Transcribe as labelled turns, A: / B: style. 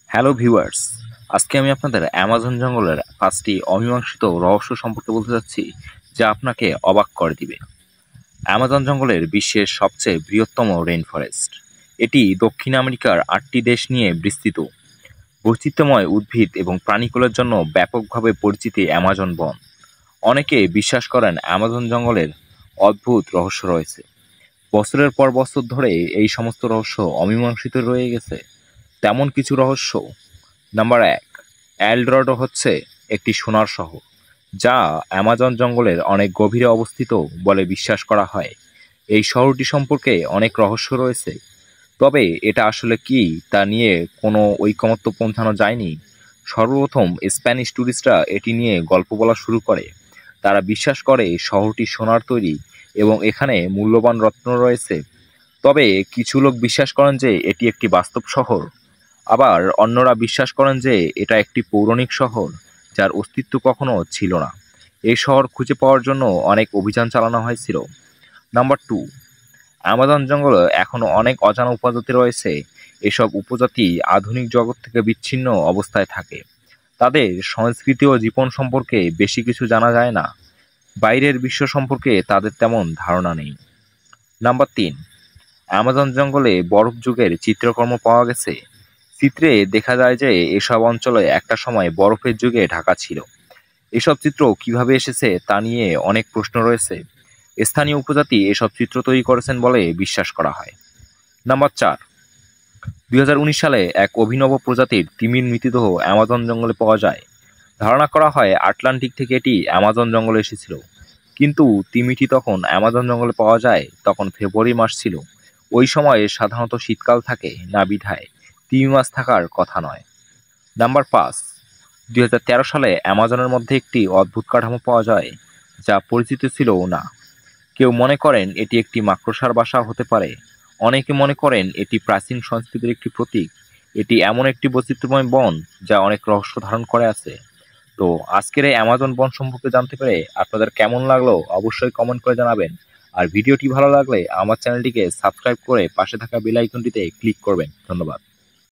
A: Hello viewers, আজকে আমি আপনাদের অ্যামাজন জঙ্গলের 5টি অমীমাংসিত রহস্য সম্পর্কে বলতে যাচ্ছি, যা আপনাকে অবাক করে দিবে। অ্যামাজন জঙ্গলের বিশ্বের সবচেয়ে বৃহত্তম রেইন ফরেস্ট। এটি দক্ষিণ আমেরিকার 8টি দেশ নিয়ে বিস্তৃত। বৈচিত্র্যময় উদ্ভিদ এবং প্রাণীকুলের জন্য ব্যাপকভাবে পরিচিতি অ্যামাজন বন। অনেকে বিশ্বাস করেন অ্যামাজন জঙ্গলের অদ্ভুত রহস্য রয়েছে। বছরের পর বছর ধরে এই সমস্ত রহস্য অমীমাংসিত রয়ে গেছে। তেমন কিছু রহস্য। নাম্বার 1, এল ডোরাডো হচ্ছে একটি সোনার শহর, যা অ্যামাজন জঙ্গলের অনেক গভীরে অবস্থিত বলে বিশ্বাস করা হয়। এই শহরটি সম্পর্কে অনেক রহস্য রয়েছে, তবে এটা আসলে কি তা নিয়ে কোনো ঐকমত্য পৌঁছানো যায়নি। সর্বপ্রথম স্প্যানিশ ট্যুরিস্টরা এটি নিয়ে গল্প বলা শুরু করে। তারা বিশ্বাস করে শহরটি সোনার তৈরি এবং এখানে মূল্যবান রত্ন রয়েছে। তবে কিছু লোক বিশ্বাস করেন যে এটি একটি বাস্তব শহর। আবার অন্যরা বিশ্বাস করেন যে এটা একটি পৌরাণিক শহর, যার অস্তিত্ব কখনো ছিল না। এই শহর খুঁজে পাওয়ার জন্য অনেক অভিযান চালানো হয়েছিল। নাম্বার 2, অ্যামাজন জঙ্গলে এখনো অনেক অজানা উপজাতি রয়েছে। এসব উপজাতি আধুনিক জগৎ থেকে বিচ্ছিন্ন অবস্থায় থাকে। তাদের সংস্কৃতি ও জীবন সম্পর্কে বেশি কিছু জানা যায় না। বাইরের বিশ্ব সম্পর্কে তাদের তেমন ধারণা নেই। নাম্বার 3, অ্যামাজন জঙ্গলে বরফ যুগের চিত্রকর্ম পাওয়া গেছে। চিত্রে দেখা যায় যে এসব অঞ্চলে একটা সময় বরফের যুগে ঢাকা ছিল। এসব চিত্র কিভাবে এসেছে তা নিয়ে অনেক প্রশ্ন রয়েছে। স্থানীয় উপজাতি এসব চিত্র তৈরি করেছেন বলে বিশ্বাস করা হয়। নাম্বার 4, 2019 সালে এক অভিনব প্রজাতির তিমির মৃতদেহ অ্যামাজন জঙ্গলে পাওয়া যায়। ধারণা করা হয় আটলান্টিক থেকে এটি অ্যামাজন জঙ্গলে এসেছিল, কিন্তু তিমিটি তখন অ্যামাজন জঙ্গলে পাওয়া যায় তখন ফেব্রুয়ারি মাস ছিল। ওই সময়ে সাধারণত শীতকাল থাকে না, বিধায় তিমি মাছ থাকার কথা নয়। নাম্বার 5, 2013 সালে অ্যামাজনের মধ্যে একটি অদ্ভুত কাঠামো পাওয়া যায়, যা পরিচিত ছিল না। কেউ মনে করেন এটি একটি মাকড়সার বাসা হতে পারে। অনেকে মনে করেন এটি প্রাচীন সংস্কৃতির একটি প্রতীক। এটি এমন একটি বৈচিত্র্যময় বন যা অনেক রহস্য ধারণ করে আছে। তো আজকের এই অ্যামাজন বন সম্পর্কে জানতে পেরে আপনাদের কেমন লাগলো অবশ্যই কমেন্ট করে জানাবেন। আর ভিডিওটি ভালো লাগলে আমার চ্যানেলটিকে সাবস্ক্রাইব করে পাশে থাকা বেল আইকনটিতে ক্লিক করবেন। ধন্যবাদ।